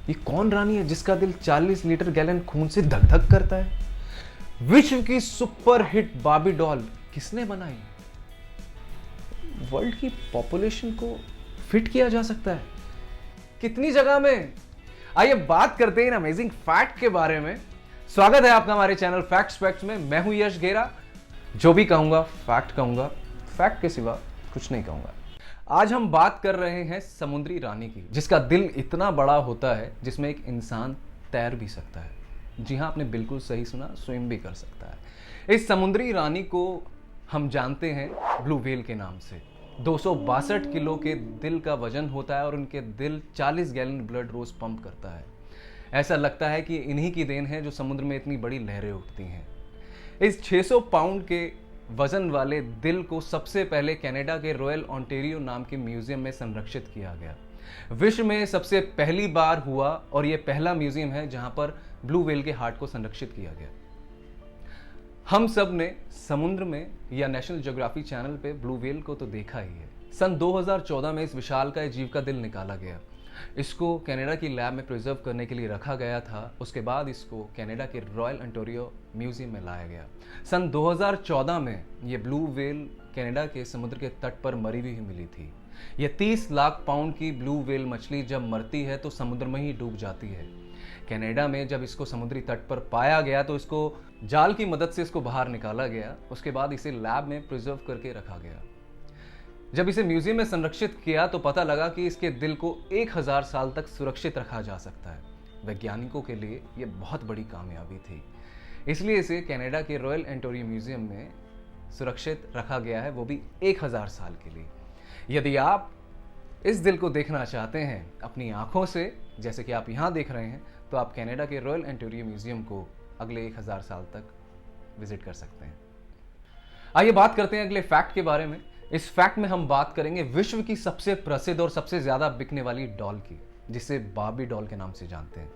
ये कौन रानी है जिसका दिल 40 लीटर गैलन खून से धक धक करता है? विश्व की सुपर हिट बार्बी डॉल किसने बनाई? वर्ल्ड की पॉपुलेशन को फिट किया जा सकता है कितनी जगह में? आइए बात करते हैं इन अमेजिंग फैक्ट के बारे में। स्वागत है आपका हमारे चैनल फैक्ट्स में। मैं हूं यश घेरा। जो भी कहूंगा कहूंगा, फैक्ट के सिवा कुछ नहीं कहूंगा। आज हम बात कर रहे हैं समुद्री रानी की, जिसका दिल इतना बड़ा होता है जिसमें एक इंसान तैर भी सकता है। जी हां, आपने बिल्कुल सही सुना, स्विम भी कर सकता है। इस समुद्री रानी को हम जानते हैं ब्लू व्हेल के नाम से। 262 किलो के दिल का वजन होता है और उनके दिल 40 गैलन ब्लड रोज पंप करता है। ऐसा लगता है कि इन्हीं की देन है जो समुद्र में इतनी बड़ी लहरें उठती हैं। इस 600 पाउंड के वजन वाले दिल को सबसे पहले कनाडा के रॉयल ओंटारियो नाम के म्यूजियम में संरक्षित किया गया। विश्व में सबसे पहली बार हुआ और यह पहला म्यूजियम है जहां पर ब्लू व्हेल के हार्ट को संरक्षित किया गया। हम सब ने समुद्र में या नेशनल ज्योग्राफी चैनल पे ब्लू व्हेल को तो देखा ही है। सन 2014 में इस विशालकाय जीव का दिल निकाला गया। इसको कनाडा की लैब में प्रिजर्व करने के लिए रखा गया था। उसके बाद इसको कनाडा के रॉयल ओंटारियो म्यूजियम में लाया गया। सन 2014 में ये ब्लू व्हेल कनाडा के समुद्र के तट पर मरी हुई मिली थी। यह 30 लाख पाउंड की ब्लू व्हेल मछली जब मरती है तो समुद्र में ही डूब जाती है। कनाडा में जब इसको समुद्री तट पर पाया गया तो इसको जाल की मदद से इसको बाहर निकाला गया। उसके बाद इसे लैब में प्रिजर्व करके रखा गया। जब इसे म्यूजियम में संरक्षित किया तो पता लगा कि इसके दिल को 1000 साल तक सुरक्षित रखा जा सकता है। वैज्ञानिकों के लिए यह बहुत बड़ी कामयाबी थी, इसलिए इसे कनाडा के रॉयल ओंटारियो म्यूजियम में सुरक्षित रखा गया है, वो भी 1000 साल के लिए। यदि आप इस दिल को देखना चाहते हैं अपनी आंखों से, जैसे कि आप यहाँ देख रहे हैं, तो आप कनाडा के रॉयल ओंटारियो म्यूजियम को अगले 1000 साल तक विजिट कर सकते हैं। आइए बात करते हैं अगले फैक्ट के बारे में। इस फैक्ट में हम बात करेंगे विश्व की सबसे प्रसिद्ध और सबसे ज्यादा बिकने वाली डॉल की, जिसे बार्बी डॉल के नाम से जानते हैं।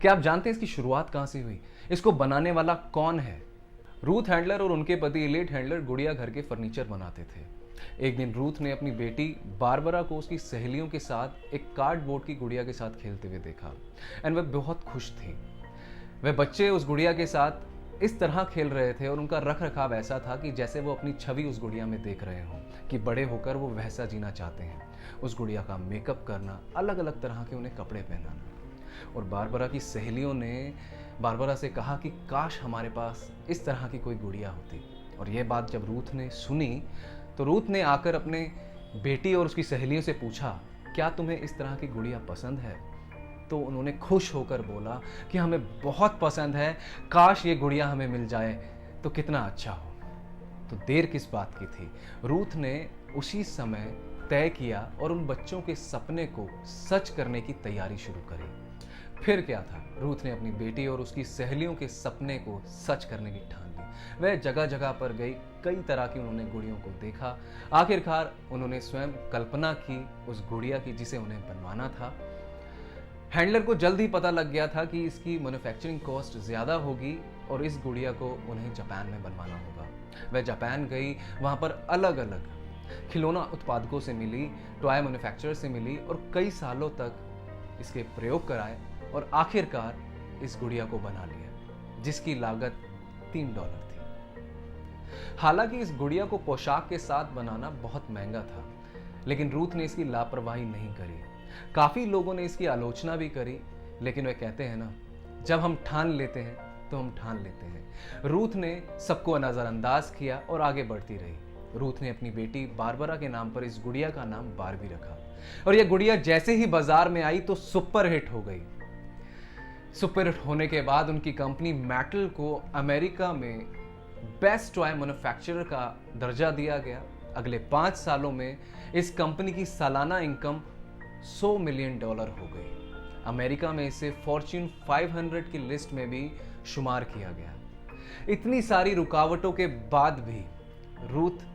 क्या आप जानते हैं इसकी शुरुआत कहां से हुई? इसको बनाने वाला कौन है? रूथ हैंडलर और उनके पति एलियट हैंडलर गुड़िया घर के फर्नीचर बनाते थे। एक दिन रूथ ने अपनी बेटी बारबरा को उसकी सहेलियों के साथ एक कार्डबोर्ड की गुड़िया के साथ खेलते हुए देखा एंड वह बहुत खुश थी। वह बच्चे उस गुड़िया के साथ इस तरह खेल रहे थे और उनका रख रखाव ऐसा था कि जैसे वो अपनी छवि उस गुड़िया में देख रहे हों, कि बड़े होकर वो वैसा जीना चाहते हैं। उस गुड़िया का मेकअप करना, अलग अलग तरह के उन्हें कपड़े पहनाना। और बारबरा की सहेलियों ने बारबरा से कहा कि काश हमारे पास इस तरह की कोई गुड़िया होती। और यह बात जब रूथ ने सुनी तो रूथ ने आकर अपने बेटी और उसकी सहेलियों से पूछा, क्या तुम्हें इस तरह की गुड़िया पसंद है? तो उन्होंने खुश होकर बोला कि हमें बहुत पसंद है, काश ये गुड़िया हमें मिल जाए तो कितना अच्छा हो। तो देर किस बात की थी, रूथ ने उसी समय तय किया और उन बच्चों के सपने को सच करने की तैयारी शुरू करी। फिर क्या था, रूथ ने अपनी बेटी और उसकी सहेलियों के सपने को सच करने की ठान ली। वह जगह जगह पर गई, कई तरह की उन्होंने गुड़ियों को देखा। आखिरकार उन्होंने स्वयं कल्पना की उस गुड़िया की जिसे उन्हें बनवाना था। हैंडलर को जल्द ही पता लग गया था कि इसकी मैन्युफैक्चरिंग कॉस्ट ज़्यादा होगी और इस गुड़िया को उन्हें जापान में बनवाना होगा। वह जापान गई, वहाँ पर अलग अलग खिलौना उत्पादकों से मिली, टॉय मैन्युफैक्चरर से मिली और कई सालों तक इसके प्रयोग कराए और आखिरकार इस गुड़िया को बना लिया, जिसकी लागत $3 थी। हालांकि इस गुड़िया को पोशाक के साथ बनाना बहुत महंगा था, लेकिन रूथ ने इसकी लापरवाही नहीं करी। काफी लोगों ने इसकी आलोचना भी करी, लेकिन वे कहते हैं ना, जब हम ठान लेते हैं तो हम ठान लेते हैं। रूथ ने सबको नजरअंदाज किया और आगे बढ़ती रही। रूथ ने अपनी बेटी बारबरा के नाम पर इस गुड़िया का नाम बारबी रखा और यह गुड़िया जैसे ही बाजार में आई तो सुपर हिट हो गई। सुपर हिट होने के बाद उनकी कंपनी मैटल को अमेरिका में बेस्ट टॉय मैन्युफैक्चरर का दर्जा दिया गया। अगले 5 सालों में इस कंपनी की सालाना इनकम $100 मिलियन हो गई। अमेरिका में इसे फॉर्च्यून 500 की लिस्ट में भी शुमार किया गया। इतनी सारी रुकावटों के बाद भी रूथ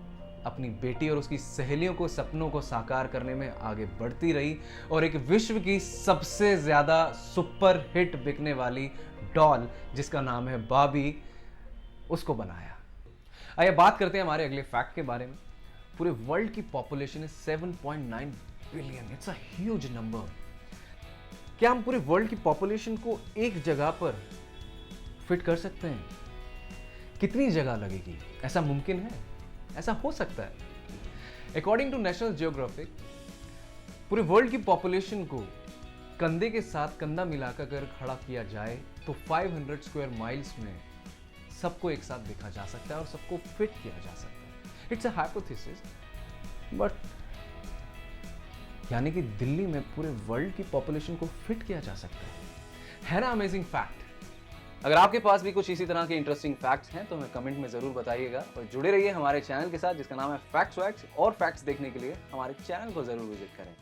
अपनी बेटी और उसकी सहेलियों को सपनों को साकार करने में आगे बढ़ती रही और एक विश्व की सबसे ज्यादा सुपर हिट बिकने वाली डॉल, जिसका नाम है बार्बी, उसको बनाया। आइए बात करते हैं हमारे अगले फैक्ट के बारे में। पूरे वर्ल्ड की पॉपुलेशन है 7.9 billion. It's a huge number. क्या हम पूरे वर्ल्ड की पॉपुलेशन को एक जगह पर फिट कर सकते हैं? कितनी जगह लगेगी? ऐसा मुमकिन है? ऐसा हो सकता है? अकॉर्डिंग टू नेशनल जियोग्राफिक पूरे वर्ल्ड की पॉपुलेशन को कंधे के साथ कंधा मिलाकर अगर खड़ा किया जाए तो 500 स्क्वायर माइल्स में सबको एक साथ देखा जा सकता है और सबको फिट किया जा सकता है। इट्स अ हाइपोथेसिस, बट यानी कि दिल्ली में पूरे वर्ल्ड की पॉपुलेशन को फिट किया जा सकता है ना अमेजिंग फैक्ट? अगर आपके पास भी कुछ इसी तरह के इंटरेस्टिंग फैक्ट्स हैं तो हमें कमेंट में जरूर बताइएगा और जुड़े रहिए हमारे चैनल के साथ जिसका नाम है फैक्ट्स वैक्ट्स, और फैक्ट्स देखने के लिए हमारे चैनल को जरूर विजिट करें।